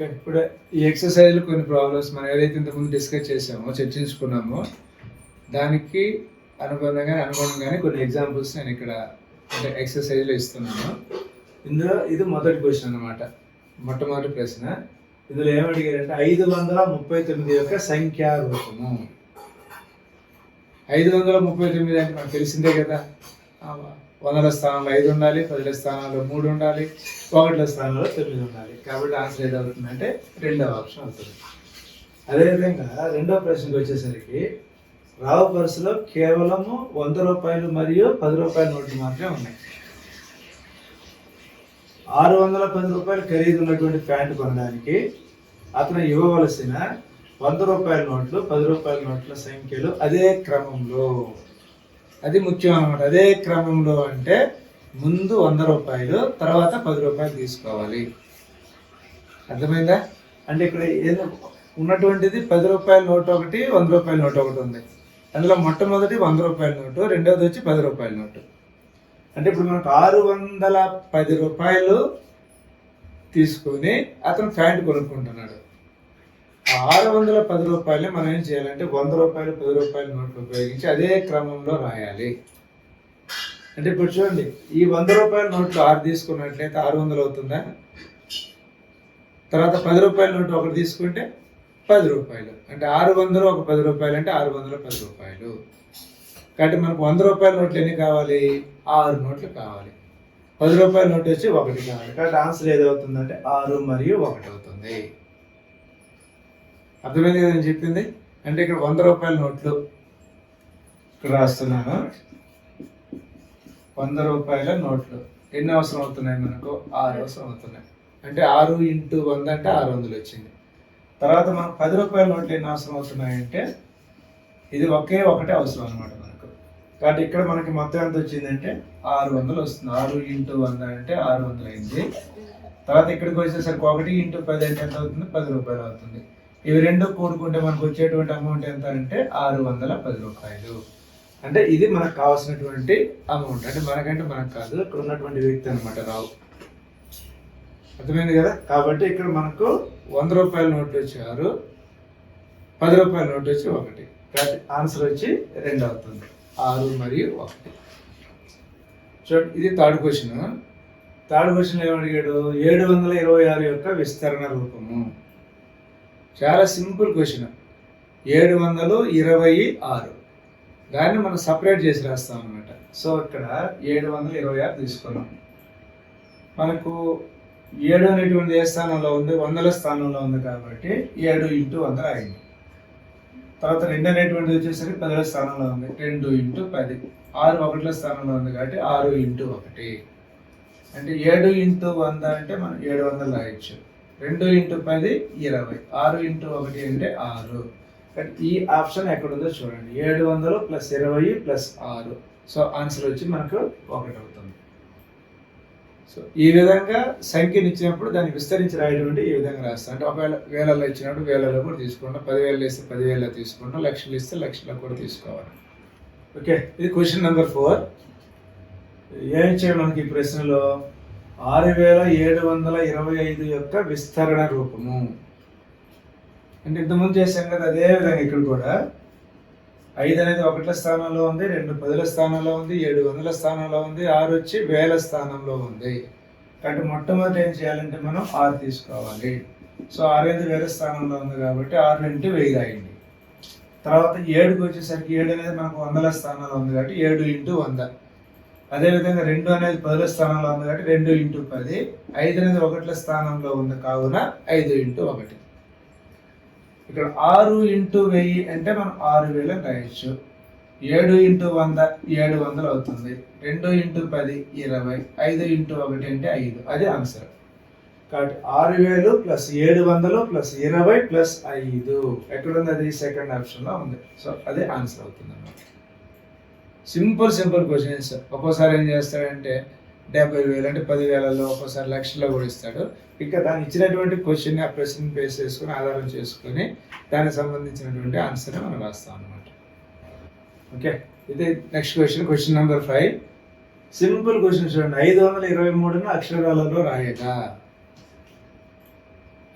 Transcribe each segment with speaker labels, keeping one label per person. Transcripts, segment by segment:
Speaker 1: ఇప్పుడు ఈ ఎక్సర్సైజ్లో కొన్ని ప్రాబ్లమ్స్ మనం ఏదైతే ఇంతకుముందు డిస్కస్ చేసామో చర్చించుకున్నామో దానికి అనుగుణంగానే కొన్ని ఎగ్జాంపుల్స్ నేను ఇక్కడ అంటే ఎక్సర్సైజ్లో ఇస్తున్నాను. ఇందులో ఇది మొదటి క్వశ్చన్ అనమాట, మొట్టమొదటి ప్రశ్న. ఇందులో ఏమడిగారంటే 539 యొక్క సంఖ్యా రూపము. 539 అంటే మనకు తెలిసిందే కదా, వందల స్థానంలో 5 ఉండాలి, 10ల స్థానాల్లో 3 ఉండాలి, 1ల స్థానంలో 9 ఉండాలి. కాబట్టి ఆన్సర్ ఏది అవుతుందంటే రెండవ ఆప్షన్ అవుతుంది. అదేవిధంగా రెండవ ప్రశ్నకి వచ్చేసరికి రావు పర్సులో కేవలము 100 రూపాయలు మరియు 10 రూపాయల నోట్లు మాత్రమే ఉన్నాయి. 610 రూపాయలు ఖరీదు ఉన్నటువంటి ప్యాంటు కొనడానికి అతను ఇవ్వవలసిన 100 రూపాయల నోట్లు 10 రూపాయల నోట్ల సంఖ్యలు అదే క్రమంలో, అది ముఖ్యం అన్నమాట. అదే క్రమంలో అంటే ముందు 100 రూపాయలు తర్వాత 10 రూపాయలు తీసుకోవాలి. అర్థమైందా? అంటే ఇక్కడ ఏదో ఉన్నటువంటిది 10 రూపాయల నోటు ఒకటి, 100 రూపాయల నోటు ఒకటి ఉంది. అందులో మొట్టమొదటి 100 రూపాయల నోటు, రెండవది వచ్చి 10 రూపాయల నోటు. అంటే ఇప్పుడు మనకు 610 రూపాయలు తీసుకొని అతను ప్యాంట్ కొనుక్కుంటున్నాడు. 610 రూపాయలని మనం ఏం చేయాలంటే 100 రూపాయలు 10 రూపాయల నోట్లు ఉపయోగించి అదే క్రమంలో రాయాలి. అంటే ఇప్పుడు చూడండి, ఈ 100 రూపాయల నోట్లు 6 తీసుకున్నట్లయితే 600 అవుతుందా? తర్వాత 10 రూపాయల నోటు ఒకటి తీసుకుంటే 10 రూపాయలు, అంటే 600 ఒక 10 రూపాయలు అంటే 610 రూపాయలు. కాబట్టి మనకు 100 రూపాయల నోట్లు ఎన్ని కావాలి? 6 నోట్లు కావాలి. 10 రూపాయల నోటు వచ్చి 1 కావాలి. కాబట్టి ఆన్సర్ ఏది అవుతుందంటే 6 మరియు 1 అవుతుంది. అర్థమైంది కదా నేను చెప్పింది? అంటే ఇక్కడ 100 రూపాయల నోట్లు ఇక్కడ రాస్తున్నాను. 100 రూపాయల నోట్లు ఎన్ని అవసరం అవుతున్నాయి మనకు? 6 అవసరం అవుతున్నాయి. అంటే 6 × 100 అంటే 600 వచ్చింది. తర్వాత మనకు 10 రూపాయల నోట్లు ఎన్ని అవసరం అవుతున్నాయంటే ఇది ఒకే ఒకటే అవసరం అనమాట మనకు. కాబట్టి ఇక్కడ మనకి మొత్తం ఎంత వచ్చిందంటే 600 వస్తుంది. 6 × 100 అంటే 600 అయింది. తర్వాత ఇక్కడికి వచ్చేసరికి 1 × 10 అంటే ఎంత అవుతుంది? 10 రూపాయలు అవుతుంది. ఇవి రెండు కూడుకుంటే మనకు వచ్చేటువంటి అమౌంట్ ఎంత అంటే 610 రూపాయలు. అంటే ఇది మనకు కావాల్సినటువంటి అమౌంట్. అంటే మనకంటే మనకు కాదు, ఇక్కడ ఉన్నటువంటి వ్యక్తి అనమాట రావు. అర్థమైంది కదా? కాబట్టి ఇక్కడ మనకు 100 రూపాయల నోట్లు వచ్చి 6, 10 రూపాయల నోటు వచ్చి 1. కాబట్టి ఆన్సర్ వచ్చి 2 అవుతుంది. 6 మరియు 1. చూడండి, ఇది థర్డ్ క్వశ్చన్. థర్డ్ క్వశ్చన్ ఏమడిగాడు? 726 యొక్క విస్తరణ రూపము. చాలా సింపుల్ క్వశ్చన్. 726 దాన్ని మనం సపరేట్ చేసి రాస్తాం అనమాట. సో ఇక్కడ 726 తీసుకున్నాం. మనకు 7 అనేటువంటి ఏ స్థానంలో ఉంది? 100ల స్థానంలో ఉంది కాబట్టి 7 × 100 అయింది. తర్వాత 2 అనేటువంటిది వచ్చేసరికి 10ల స్థానంలో ఉంది, 2 × 10. 6 1ల స్థానంలో ఉంది కాబట్టి 6 × 1. అంటే 7 × 100 అంటే మనం 700 రాయొచ్చు. 2 × 10 20. 6 × 1 అంటే 6. ఈ ఆప్షన్ ఎక్కడుందో చూడండి. 700 + 20 + 6. సో ఆన్సర్ వచ్చి మనకు 1 అవుతుంది. సో ఈ విధంగా సంఖ్యను ఇచ్చినప్పుడు దాన్ని విస్తరించి రాయడం అంటే ఈ విధంగా రాస్తాం. అంటే ఒకవేళ వేలలో ఇచ్చినప్పుడు వేలలో కూడా తీసుకుంటాం, 10,000 ఇస్తే 10,000 తీసుకుంటాం, లక్షలు ఇస్తే లక్షల్లో కూడా తీసుకోవాలి. ఓకే, ఇది క్వశ్చన్ నెంబర్ 4. ఏం చేయాలి మనకి ఈ ప్రశ్నలో? 6725 యొక్క విస్తరణ రూపము. అంటే ఇంతకుముందు చేసాం కదా, అదే విధంగా ఇక్కడ కూడా 5 అనేది 1ల స్థానంలో ఉంది, 2 10ల స్థానంలో ఉంది, 7 100ల స్థానంలో ఉంది, 6 వచ్చి 1000ల స్థానంలో ఉంది. కాబట్టి మొట్టమొదటి ఏం చేయాలంటే మనం 6 తీసుకోవాలి. సో 6 అనేది 1000ల స్థానంలో ఉంది కాబట్టి 6 × 1000 అయింది. తర్వాత 7కి వచ్చేసరికి 7 అనేది మనకు 100ల స్థానంలో ఉంది కాబట్టి 7 × 100. అదేవిధంగా 2 అనేది 10ల స్థానంలో ఉంది కాబట్టి 2 × 10. 5 అనేది 1ల స్థానంలో ఉంది కావున 5 × 1. ఇక్కడ 6 × 1000 అంటే మనం 6000 అని రాయొచ్చు. 7 × 100 700 అవుతుంది. 2 × 10 20. 5 × 1 అంటే 5. అది ఆన్సర్. కాబట్టి 6000 + 700 + 20 + 5 ఎక్కడుంది? అది సెకండ్ ఆప్షన్లో ఉంది. సో అదే ఆన్సర్ అవుతుంది అన్నమాట. Simple questions. ఒక్కోసారి ఏం చేస్తాడంటే 70,000 అంటే 10,000లో, ఒక్కోసారి లక్షల్లో కూడా ఇస్తాడు. ఇంకా దాన్ని ఇచ్చినటువంటి క్వశ్చన్ ఆ ప్రశ్న బేస్ చేసుకుని ఆధారం చేసుకుని దానికి సంబంధించినటువంటి ఆన్సర్ని మనం రాస్తాం అన్నమాట. ఓకే, ఇది next question number 5. Simple question చూడండి. 523ను అక్షరాలలో రాయగా.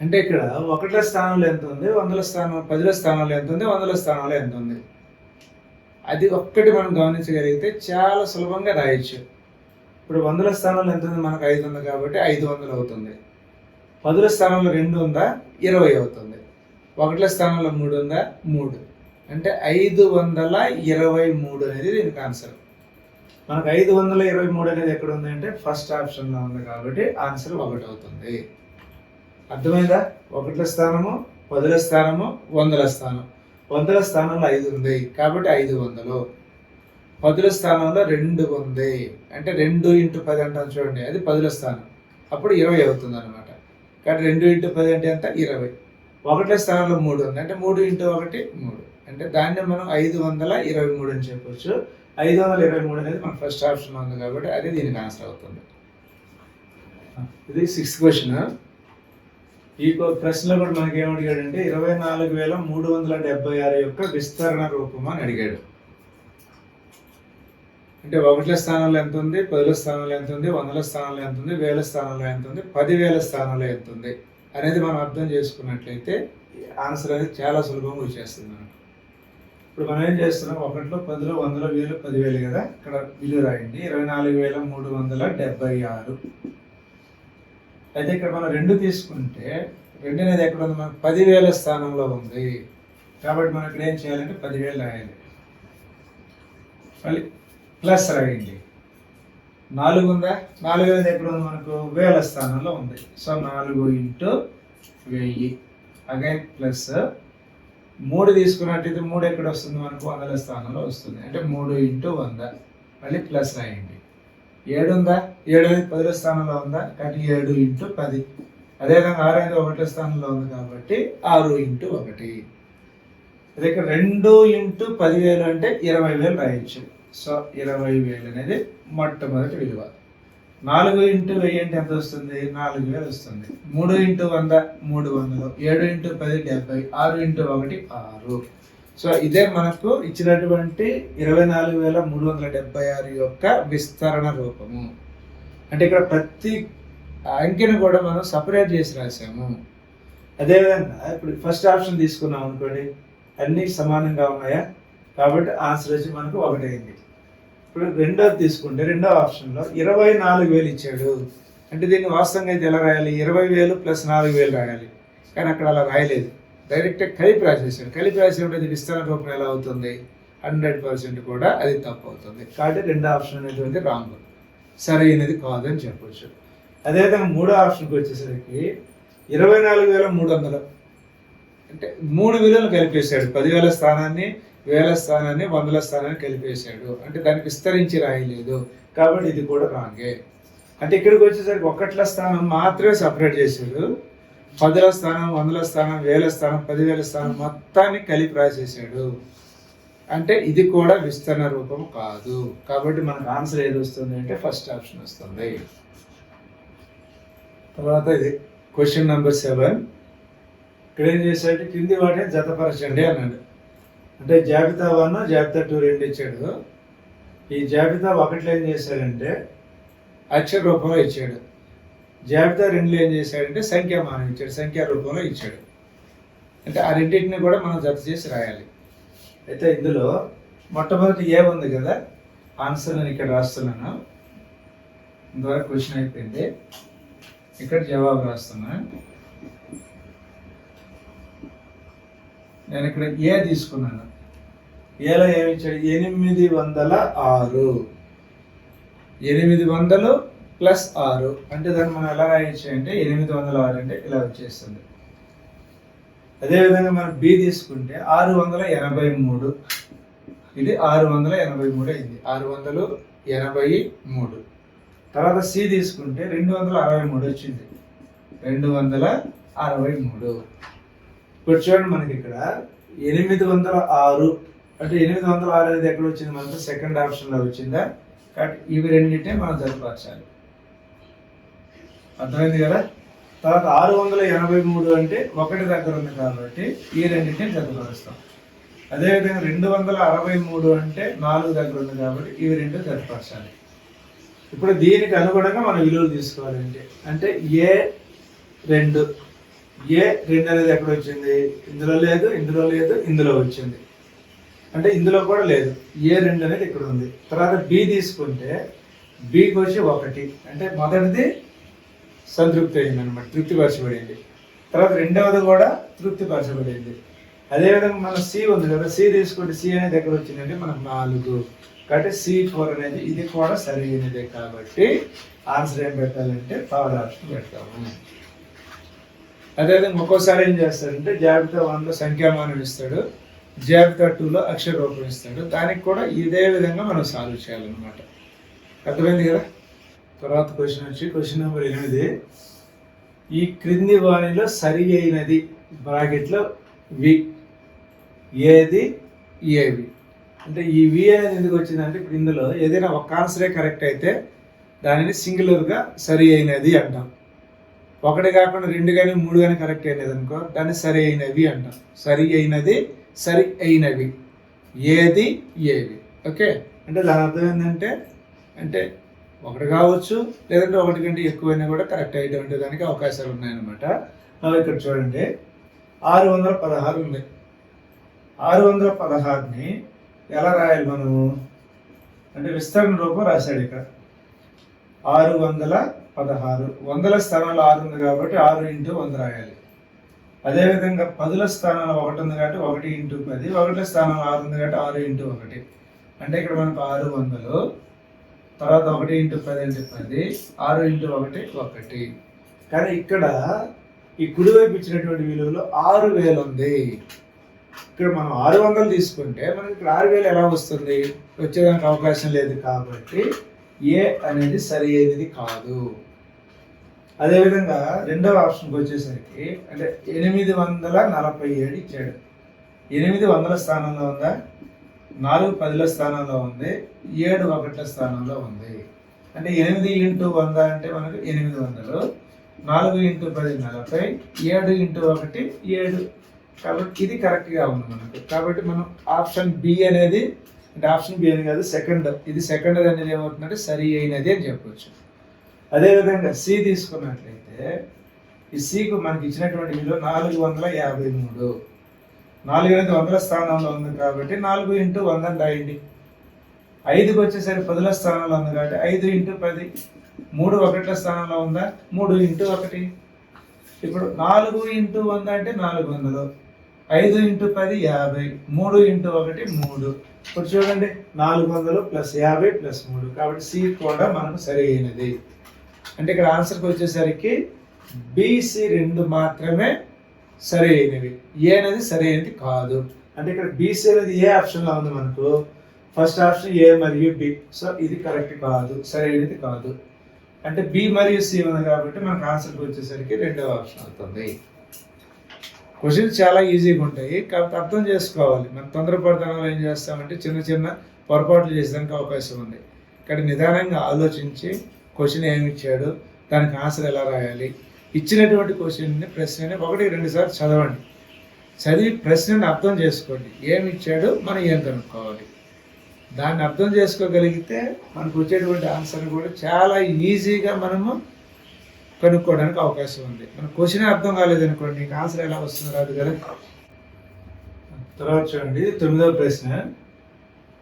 Speaker 1: అంటే ఇక్కడ 1ల స్థానంలో ఎంత ఉంది, 100ల స్థానం, 10ల స్థానంలో ఎంత ఉంది, 100ల స్థానంలో ఎంత ఉంది, అది ఒక్కటి మనం గమనించగలిగితే చాలా సులభంగా రాయొచ్చు. ఇప్పుడు 100ల స్థానంలో ఎంత ఉంది, మనకు 5 ఉంది కాబట్టి 500 అవుతుంది. 10ల స్థానంలో 2 ఉందా, 20 అవుతుంది. 1ల స్థానంలో 3 ఉందా, 3. అంటే 523 అనేది దీనికి ఆన్సర్. మనకు 523 అనేది ఎక్కడ ఉంది అంటే ఫస్ట్ ఆప్షన్లో ఉంది కాబట్టి ఆన్సర్ 1 అవుతుంది. అర్థమైందా? 1ల స్థానము, 10ల స్థానము, 100ల స్థానం. 100ల స్థానంలో 5 ఉంది కాబట్టి 500. 10ల స్థానంలో 2 ఉంది అంటే 2 × 10 అంటాం చూడండి, అది 10ల స్థానం, అప్పుడు 20 అవుతుంది అనమాట. కాబట్టి 2 × 10 అంటే ఎంత, 20. 1ల స్థానంలో 3 ఉంది అంటే 3 × 1 3, అంటే దాన్ని మనం 523 అని చెప్పొచ్చు. 523 అనేది మన ఫస్ట్ ఆప్షన్ ఉంది కాబట్టి అది దీనికి ఆన్సర్ అవుతుంది. ఇది 6th క్వశ్చన్. ఈ ప్రశ్నలో కూడా మనకి ఏమడిగాడంటే 24,376 యొక్క విస్తరణ రూపం అని అడిగాడు. అంటే 1ల స్థానంలో ఎంత ఉంది, 10ల స్థానంలో ఎంత ఉంది, 100ల స్థానంలో ఎంత ఉంది, 1000ల స్థానంలో ఎంత ఉంది, 10,000 స్థానంలో ఎంత ఉంది అనేది మనం అర్థం చేసుకున్నట్లయితే ఆన్సర్ అనేది చాలా సులభంగా వచ్చేస్తుంది మనకు. ఇప్పుడు మనం ఏం చేస్తున్నాం, 1లో, 10లో, 100లో, 1000, 10,000 కదా, ఇక్కడ విలువ రాయండి. 24,376. అయితే ఇక్కడ మనం 2 తీసుకుంటే 2 అనేది ఎక్కడ ఉంది, మనకు 10,000 స్థానంలో ఉంది కాబట్టి మనం ఇక్కడ ఏం చేయాలంటే 10,000 రాయాలి. మళ్ళీ ప్లస్ రాయండి. 4 ఉందా, 4 అనేది ఎక్కడ ఉంది, మనకు 1000 స్థానంలో ఉంది. So 4 × 1000 again plus. 3 తీసుకున్నట్టయితే 3 ఎక్కడ వస్తుంది, మనకు 100ల స్థానంలో వస్తుంది. అంటే 3 × 100 మళ్ళీ ప్లస్ రాయండి. 7 ఉందా, 7 అనేది 10ల స్థానంలో ఉందా కాబట్టి 7 × 10. అదేవిధంగా 6 అనేది 1ల స్థానంలో ఉంది కాబట్టి 6 × 1. అదే ఇక్కడ 2 × 10,000 అంటే 20,000 రాయొచ్చు. సో 20,000 అనేది మొట్టమొదటి విలువ. 4 × 1000 అంటే ఎంత వస్తుంది, 4,000 వస్తుంది. 3 × 100 300, 7 × 10 70, 6 × 1 6. సో ఇదే మనకు ఇచ్చినటువంటి 24,376 యొక్క విస్తరణ రూపము. అంటే ఇక్కడ ప్రతి అంకెను కూడా మనం సపరేట్ చేసి రాసాము. అదేవిధంగా ఇప్పుడు ఫస్ట్ ఆప్షన్ తీసుకున్నాం అనుకోండి, అన్ని సమానంగా ఉన్నాయా కాబట్టి ఆన్సర్ వచ్చి మనకు 1 అయింది. ఇప్పుడు రెండోది తీసుకుంటే రెండో ఆప్షన్లో 24,000 ఇచ్చాడు. అంటే దీన్ని వాస్తవంగా అయితే ఎలా రాయాలి, 20,000 + 4,000 రాయాలి. కానీ అక్కడ అలా రాయలేదు, డైరెక్ట్గా కలిపి రాసేసాడు. కలిపి రాసేటప్పుడు అది విస్తరణ రూపం ఎలా అవుతుంది, 100% కూడా అది తప్పు అవుతుంది. కాబట్టి రెండో ఆప్షన్ అనేటువంటి రాంగ్, సరైనది కాదని చెప్పొచ్చు. అదేవిధంగా మూడో ఆప్షన్కి వచ్చేసరికి 24,300 అంటే 3 విలువలు కలిపేశాడు. 10,000 స్థానాన్ని, 1000 స్థానాన్ని, 100ల స్థానాన్ని కలిపేశాడు. అంటే దానికి విస్తరించి రాయలేదు కాబట్టి ఇది కూడా రాంగే. అంటే ఇక్కడికి వచ్చేసరికి 1ల స్థానం మాత్రమే సపరేట్ చేశాడు. 10ల స్థానం, 100ల స్థానం, 1000ల స్థానం, 10,000 స్థానం మొత్తాన్ని కలిపి రాసేసాడు. అంటే ఇది కూడా విస్తరణ రూపం కాదు. కాబట్టి మనకు ఆన్సర్ ఏది వస్తుంది అంటే ఫస్ట్ ఆప్షన్ వస్తుంది. తర్వాత ఇది క్వశ్చన్ నెంబర్ 7. ఇక్కడ ఏం చేశాడు, కింది వాటిని జతపరచండి అన్నాడు. అంటే జాబితా 1, జాబితా 2 2 ఇచ్చాడు. ఈ జాబితా 1లో ఏం చేశాడంటే అక్షర రూపంలో ఇచ్చాడు. జాబితా 2లో ఏం చేశాడంటే సంఖ్యామానం ఇచ్చాడు, సంఖ్యా రూపంలో ఇచ్చాడు. అంటే ఆ రెండింటిని కూడా మనం జత చేసి రాయాలి. అయితే ఇందులో మొట్టమొదటి ఏ ఉంది కదా, ఆన్సర్ నేను ఇక్కడ రాస్తున్నాను. ఇంతవరకు క్వశ్చన్ అయిపోయింది, ఇక్కడ జవాబు రాస్తున్నా. నేను ఇక్కడ ఏ తీసుకున్నాను. ఏలో ఏమి ఇచ్చాడు, 806. 800 + 6 అంటే దాన్ని మనం ఎలా రాయొచ్చు అంటే 806 అంటే ఇలా వచ్చేస్తుంది. అదేవిధంగా మనం బి తీసుకుంటే 683, ఇది 683 అయింది, 683. తర్వాత సి తీసుకుంటే 263 వచ్చింది, 263. ఇప్పుడు చూడండి మనకి ఇక్కడ 806 అంటే 806 అనేది ఎక్కడ వచ్చింది, మనకు సెకండ్ ఆప్షన్లో వచ్చిందా. కాబట్టి ఇవి రెండింటిని మనం జతపరచాలి. అర్థమైంది కదా. తర్వాత 683 అంటే 1 దగ్గర ఉంది కాబట్టి ఈ రెండింటిని జతపరుస్తాం. అదేవిధంగా 263 అంటే 4 దగ్గర ఉంది కాబట్టి ఇవి రెండు జతపరచాలి. ఇప్పుడు దీనికి అనుగుణంగా మనం విలువలు తీసుకోవాలంటే అంటే A2 ఏ 2 అనేది ఎక్కడ వచ్చింది? ఇందులో లేదు, ఇందులో లేదు, ఇందులో వచ్చింది. అంటే ఇందులో కూడా లేదు. ఏ 2 అనేది ఇక్కడ ఉంది. తర్వాత బి తీసుకుంటే బికి వచ్చి 1, అంటే మొదటిది సంతృప్తి అయింది అనమాట, తృప్తిపరచబడింది. తర్వాత రెండవది కూడా తృప్తిపరచబడింది. అదేవిధంగా మన సి ఉంది కదా, సి తీసుకుంటే సి అనేది ఎక్కడ వచ్చిందంటే మనకు 4. కాబట్టి C4 అనేది ఇది కూడా సరైనదే. కాబట్టి ఆన్సర్ ఏం పెట్టాలంటే థర్డ్ ఆప్షన్ పెడతాము. అదేవిధంగా ఒక్కోసారి ఏం చేస్తాడంటే జాబితా 1లో సంఖ్యామానం ఇస్తాడు, జాబితా 2లో అక్షర రూపం ఇస్తాడు. దానికి కూడా ఇదే విధంగా మనం సాల్వ్ చేయాలన్నమాట. అర్థమైంది కదా. తర్వాత క్వశ్చన్ నెంబర్ 8. ఈ క్రింది వాణిలో సరి అయినది బ్రాకెట్లో వి ఏది ఏవి. అంటే ఈ వి అనేది ఎందుకు వచ్చిందంటే ఇప్పుడు ఇందులో ఏదైనా ఒక ఆన్సరే కరెక్ట్ అయితే దానిని సింగులర్గా సరి అయినది అంటాం. 1 కాకుండా 2 కానీ 3 కానీ కరెక్ట్ అయినది అనుకో దాన్ని సరి అయినవి అంటాం. సరి అయినది, సరి అయినవి, ఏది ఏవి. ఓకే, అంటే దాని అర్థం ఏంటంటే అంటే 1 కావచ్చు, లేదంటే 1 కంటే ఎక్కువైనా కూడా కరెక్ట్ అయ్యేటువంటి దానికి అవకాశాలు ఉన్నాయన్నమాట. ఇక్కడ చూడండి 616 ఉంది. 616ని ఎలా రాయాలి మనము అంటే విస్తరణ రూపం రాశాడు ఇక్కడ. 616 వందల స్థానంలో 6 ఉంది కాబట్టి 6 × 100 రాయాలి. అదేవిధంగా 10ల స్థానంలో 1 ఉంది కాబట్టి 1 × 10, 1ల స్థానంలో 6 ఉంది కాబట్టి 6 × 1. అంటే ఇక్కడ మనకు 600, తర్వాత 1 × 10 అంటే 10, 6 × 1 1. కానీ ఇక్కడ ఈ కుడివైపు ఇచ్చినటువంటి విలువలో 6000 ఉంది. ఇక్కడ మనం 600 తీసుకుంటే మనకి ఇక్కడ 6000 ఎలా వస్తుంది? వచ్చేదానికి అవకాశం లేదు. కాబట్టి ఏ అనేది సరి అయినది కాదు. అదేవిధంగా రెండవ ఆప్షన్కి వచ్చేసరికి అంటే 847 ఇచ్చాడు. 8 100ల స్థానంలో ఉందా? 4 10ల స్థానంలో ఉంది, 7 1ల స్థానంలో ఉంది. అంటే 8 × 100 అంటే మనకు 800, 4 × 10 40, 7 × 1 7. కాబట్టి ఇది కరెక్ట్గా ఉంది మనకు. కాబట్టి మనం ఆప్షన్ బి అనేది అంటే ఆప్షన్ బి అని కాదు, సెకండ్, ఇది సెకండ్ అనేది ఏమవుతుందంటే సరి అయినది అని చెప్పవచ్చు. అదేవిధంగా సి తీసుకున్నట్లయితే ఈ సికు మనకి ఇచ్చినటువంటి విలువ 453. 4 అనేది 100ల స్థానంలో ఉంది కాబట్టి 4 × 100 రాయండి. 5కి వచ్చేసరికి 10ల స్థానంలో ఉంది కాబట్టి 5 × 10. 3 1ల స్థానంలో ఉందా? 3 × 1. ఇప్పుడు 4 × 100 అంటే 400, 5 × 10 50, 3 × 1 3. ఇప్పుడు చూడండి 400 + 50 + 3. కాబట్టి సి కూడా మనకు సరి అయినది. అంటే ఇక్కడ ఆన్సర్కి వచ్చేసరికి బిసి 2 మాత్రమే సరి అయినవి, ఏ అనేది సరి అయినది కాదు. అంటే ఇక్కడ బిసి అనేది ఏ ఆప్షన్లో ఉంది మనకు? ఫస్ట్ ఆప్షన్ ఏ మరియు బి. సో ఇది కరెక్ట్ కాదు, సరి అయినది కాదు. అంటే బి మరియు సి ఉంది కాబట్టి మనకు ఆన్సర్కి వచ్చేసరికి రెండవ ఆప్షన్ అవుతుంది. క్వశ్చన్స్ చాలా ఈజీగా ఉంటాయి, కాబట్టి అర్థం చేసుకోవాలి. మనం తొందరపడతానో ఏం చేస్తామంటే చిన్న చిన్న పొరపాట్లు చేసేదానికి అవకాశం ఉంది. ఇక్కడ నిదానంగా ఆలోచించి క్వశ్చన్ ఏమి ఇచ్చాడు, దానికి ఆన్సర్ ఎలా రాయాలి, ఇచ్చినటువంటి క్వశ్చన్ని ప్రశ్నని 1-2 సార్లు చదవండి. చదివి ప్రశ్నని అర్థం చేసుకోండి. ఏమి ఇచ్చాడు, మనం ఏం కనుక్కోవాలి. దాన్ని అర్థం చేసుకోగలిగితే మనకు వచ్చేటువంటి ఆన్సర్ కూడా చాలా ఈజీగా మనము కనుక్కోవడానికి అవకాశం ఉంది. మన క్వశ్చన్ అర్థం కాలేదనుకోండి, నీకు ఆన్సర్ ఎలా వస్తుంది? రాదు కదా. తర్వాత చూడండి 9వ ప్రశ్న.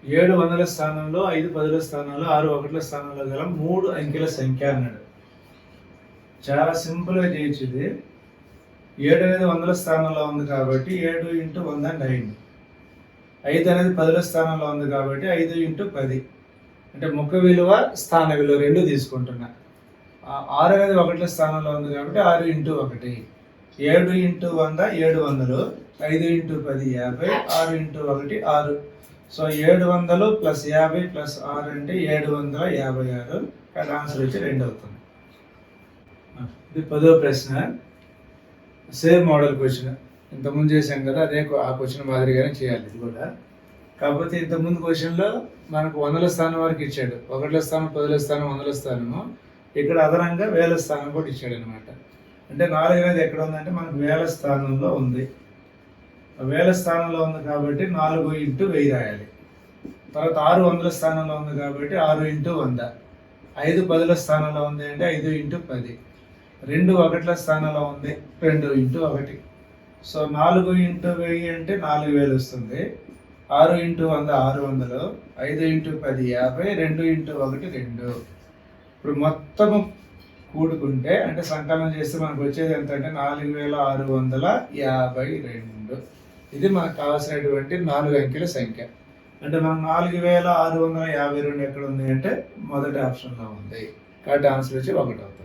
Speaker 1: 7 100ల స్థానంలో 5 10ల స్థానంలో 6 1ల స్థానంలో గల 3 అంకెల సంఖ్య అన్నాడు. చాలా సింపుల్గా చేయొచ్చు ఇది. 7 అనేది 100ల స్థానంలో ఉంది కాబట్టి 7 × 100 9. 5 అనేది 10ల స్థానంలో ఉంది కాబట్టి 5 × 10. అంటే ముఖ విలువ, స్థాన విలువ 2 తీసుకుంటున్నా. 6 అనేది 1ల స్థానంలో ఉంది కాబట్టి 6 × 1. 7 × 100 700, 5 × 10 50, 6 × 1 6. సో 700 + 50 + 6 అంటే 756. కానీ ఆన్సర్ వచ్చి 2 అవుతుంది. ఇది 10వ ప్రశ్న. సేమ్ మోడల్ క్వశ్చన్ ఇంతకుముందు చేశాం కదా, అదే ఆ క్వశ్చన్ మాదిరిగానే చేయాలి ఇది కూడా. కాకపోతే ఇంతకుముందు క్వశ్చన్లో మనకు 100ల స్థానం వరకు ఇచ్చాడు. 1ల స్థానం 10ల స్థానం 100ల స్థానము. ఇక్కడ అదనంగా 1000ల స్థానం కూడా ఇచ్చాడు అనమాట. అంటే 4 అనేది ఎక్కడ ఉందంటే మనకు 1000ల స్థానంలో ఉంది. 1000ల స్థానంలో ఉంది కాబట్టి 4 × 1000 రాయాలి. తర్వాత 6 100ల స్థానంలో ఉంది కాబట్టి 6 × 100. 5 10ల స్థానంలో ఉంది అంటే 5 × 10. రెండు ఒకట్ల స్థానంలో ఉంది, 2 ఇంటూ 1. సో 4 ఇంటూ 1000 అంటే 4000 వస్తుంది. 6 ఇంటూ 100 600, 5 ఇంటూ 10 50, 2 ఇంటూ 1 2. ఇప్పుడు మొత్తము కూడుకుంటే అంటే సంకలనం చేస్తే మనకు వచ్చేది ఎంత అంటే 4652. ఇది మనకు కావాల్సినటువంటి 4 అంకెల సంఖ్య. అంటే మనం 4652 ఎక్కడ ఉంది అంటే మొదటి ఆప్షన్లో ఉంది. కాబట్టి ఆన్సర్ వచ్చి 1 అవుతుంది.